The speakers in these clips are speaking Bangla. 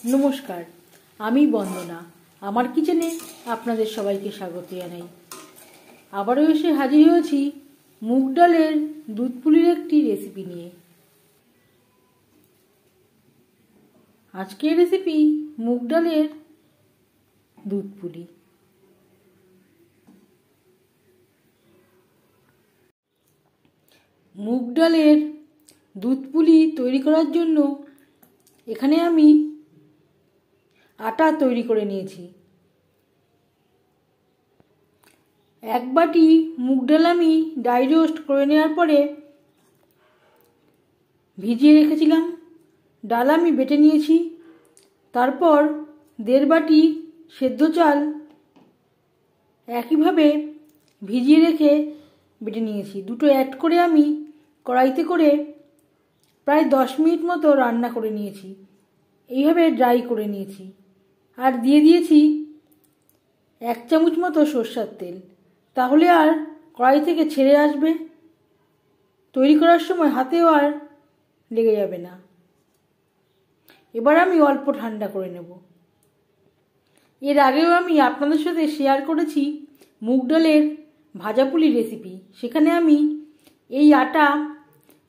নমস্কার, আমি বন্দনা। আমার কিচেনে আপনাদের সবাইকে স্বাগত জানাই। আবারও এসে হাজির হয়েছি মুগ ডালের দুধ পুলির একটি রেসিপি নিয়ে। আজকের রেসিপি মুগ ডালের দুধ পুলি। মুগ ডালের দুধ পুলি তৈরি করার জন্য এখানে আমি আটা তৈরি করে নিয়েছি। এক বাটি মুগ ডাল আমি ড্রাই রোস্ট করে নেওয়ার পরে ভিজিয়ে রেখেছিলাম। ডাল আমি বেটে নিয়েছি। তারপর 1.5 বাটি সেদ্ধ চাল একইভাবে ভিজিয়ে রেখে বেটে নিয়েছি। দুটো অ্যাড করে আমি কড়াইতে করে প্রায় 10 মিনিট মতো রান্না করে নিয়েছি। এইভাবে ড্রাই করে নিয়েছি। আর দিয়ে দিয়েছি 1 চামচ মতো সরষের তেল, তাহলে আর কড়াই থেকে ছেড়ে আসবে। তৈরি করার সময় হাতেও আর লেগে যাবে না। এবার আমি অল্প ঠান্ডা করে নেব। এর আগেও আমি আপনাদের সাথে শেয়ার করেছি মুগ ডালের ভাজা পুলি রেসিপি। সেখানে আমি এই আটা,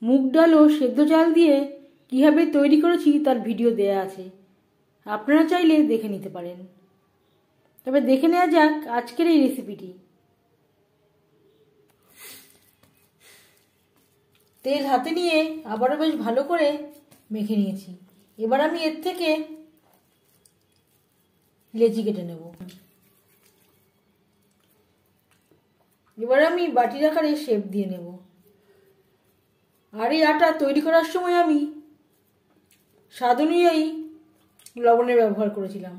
মুগ ডাল ও সেদ্ধ চাল দিয়ে কীভাবে তৈরি করেছি তার ভিডিও দেয়া আছে, আপনারা চাইলে দেখে নিতে পারেন। তবে দেখে নেওয়া যাক আজকের এই রেসিপিটি। তেল হাতে নিয়ে আবারও বেশ ভালো করে মেখে নিয়েছি। এবার আমি এর থেকে লেচি কেটে নেব। এবার আমি বাটির আকারে শেপ দিয়ে নেব। আর এই আটা তৈরি করার সময় আমি স্বাদ অনুযায়ী লবণের ব্যবহার করেছিলাম।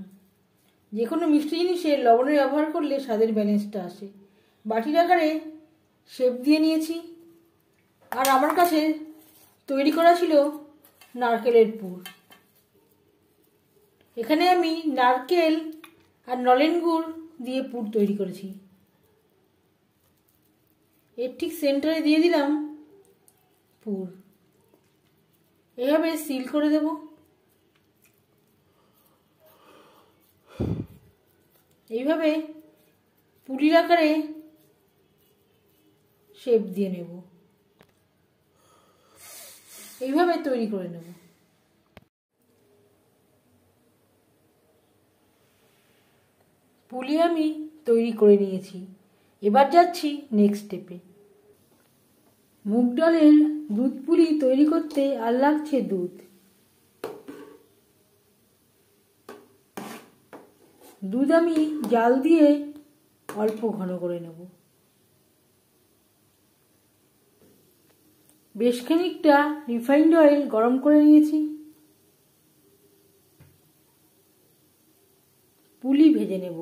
যে কোনো মিষ্টি জিনিসে লবণের ব্যবহার করলে স্বাদের ব্যালেন্সটা আসে। বাটির আকারে শেপ দিয়ে নিয়েছি। আর আমার কাছে তৈরি করা ছিল নারকেলের পুর। এখানে আমি নারকেল আর নলেন গুড় দিয়ে পুর তৈরি করেছি। এর ঠিক সেন্টারে দিয়ে দিলাম পুর। এভাবে সিল করে দেব। এইভাবে পুলির আকারে শেপ দিয়ে নেব। এইভাবে তৈরি করে নেব। পুলি আমি তৈরি করে নিয়েছি। এবার যাচ্ছি নেক্সট স্টেপে। মুগ ডালের দুধ পুলি তৈরি করতে আর লাগছে দুধ। দুধ আমি জাল দিয়ে অল্প ঘন করে নেব। বেশ খানিকটা রিফাইন্ড অয়েল গরম করে নিয়েছি। পুলি ভেজে নেব।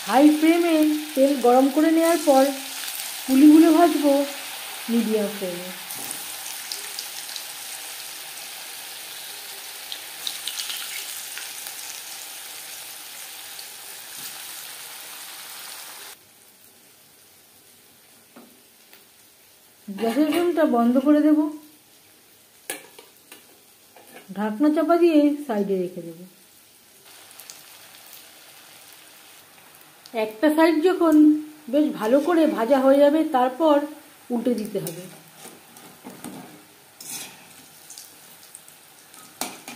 হাই ফ্লেমে তেল গরম করে নেওয়ার পর পুলিগুলো ভাজবো মিডিয়াম ফ্লেমে। গ্যাসের ফ্লেমটা বন্ধ করে দেব। ঢাকনা চাপা দিয়ে সাইডে রেখে দেব। একটা সাইড যখন বেশ ভালো করে ভাজা হয়ে যাবে তারপর উল্টে দিতে হবে।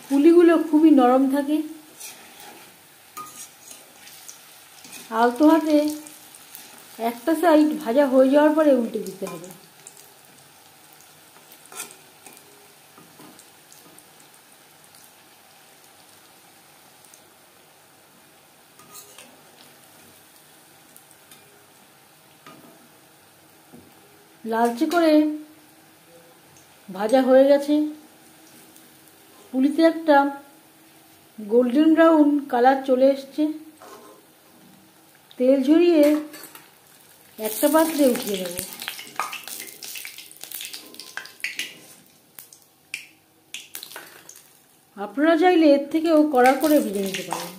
পুলিগুলো খুবই নরম থাকে। আলতো হাতে একটা সাইড ভাজা হয়ে যাওয়ার পরে উল্টে দিতে হবে। লালচে করে ভাজা হয়ে গেছে। পুলিতে একটা গোল্ডেন ব্রাউন কালার চলে এসছে। তেল ঝরিয়ে একটা পাত্রে উঠিয়ে নেব। আপনারা চাইলে এর থেকেও কড়া করে ভেজে নিতে পারেন।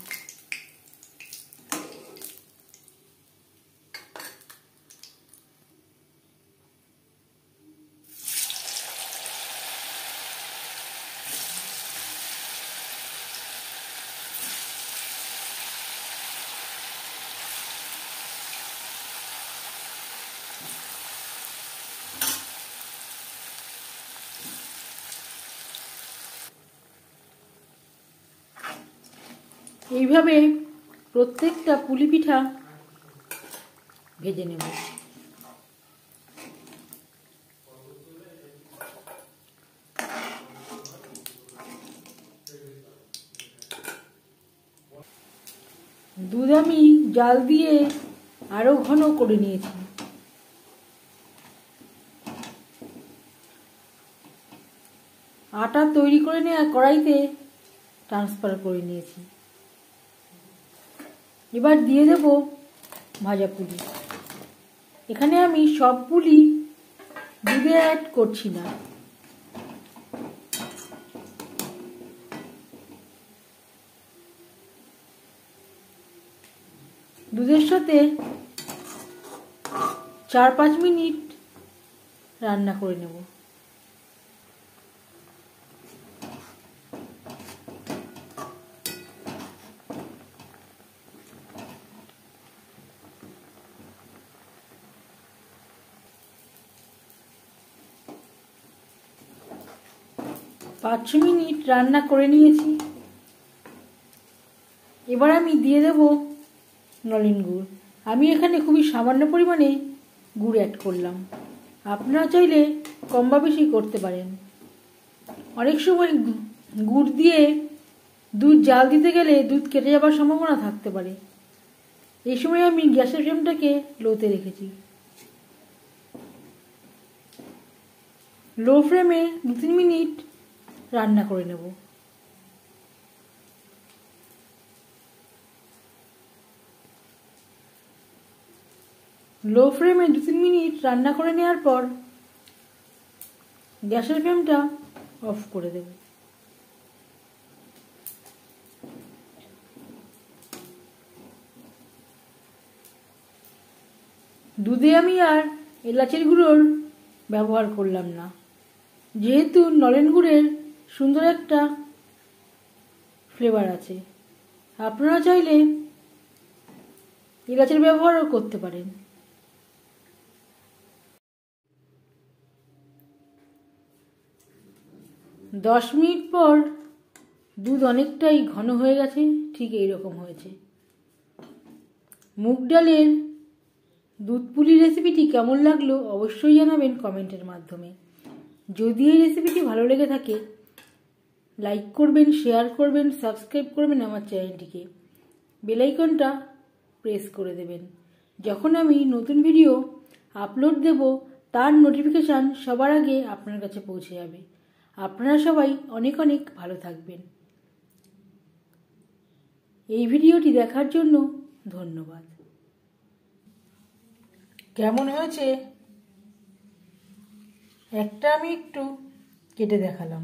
এইভাবে প্রত্যেকটা পুলি পিঠা ভেজে নেব। দুধ আমি জাল দিয়ে আরো ঘন করে নিয়েছি। আটা তৈরি করে নেওয়া কড়াইতে ট্রান্সফার করে নিয়েছি। এবার দিয়ে দেব ভাজা পুলি। এখানে আমি সব পুলি দুধে অ্যাড করছি না। দুধের সাথে 4-5 মিনিট রান্না করে নেব। পাঁচ মিনিট রান্না করে নিয়েছি। এবার আমি দিয়ে দেব নলেন গুড়। আমি এখানে খুবই সামান্য পরিমাণে গুড় অ্যাড করলাম। আপনারা চাইলে কম বা বেশি করতে পারেন। অনেক সময় গুড় দিয়ে দুধ জাল দিতে গেলে দুধ কেটে যাবার সম্ভাবনা থাকতে পারে। এই সময় আমি গ্যাসের ফ্লেমটাকে লোতে রেখেছি। লো ফ্লেমে 2-3 মিনিট রান্না করে নেব। লো ফ্লেমে 2-3 মিনিট রান্না করে নেওয়ার পর গ্যাসের ফ্লেমটা অফ করে দেব। দুধে আমি আর এলাচের গুঁড়োর ব্যবহার করলাম না, যেহেতু নলেন গুড়ের সুন্দর একটা ফ্লেভার আছে। আপনারা চাইলে এলাচের ব্যবহারও করতে পারেন। দশ মিনিট পর দুধ অনেকটাই ঘন হয়ে গেছে, ঠিক এইরকম হয়েছে। মুগ ডালের দুধ পুলি রেসিপিটি কেমন লাগলো অবশ্যই জানাবেন কমেন্টের মাধ্যমে। যদি এই রেসিপিটি ভালো লেগে থাকে লাইক করবেন, শেয়ার করবেন, সাবস্ক্রাইব করবেন আমার চ্যানেলটিকে। বেল আইকনটা প্রেস করে দেবেন। যখন আমি নতুন ভিডিও আপলোড দেব তার নোটিফিকেশান সবার আগে আপনার কাছে পৌঁছে যাবে। আপনারা সবাই অনেক অনেক ভালো থাকবেন। এই ভিডিওটি দেখার জন্য ধন্যবাদ। কেমন হয়েছে একটা আমি একটু কেটে দেখালাম।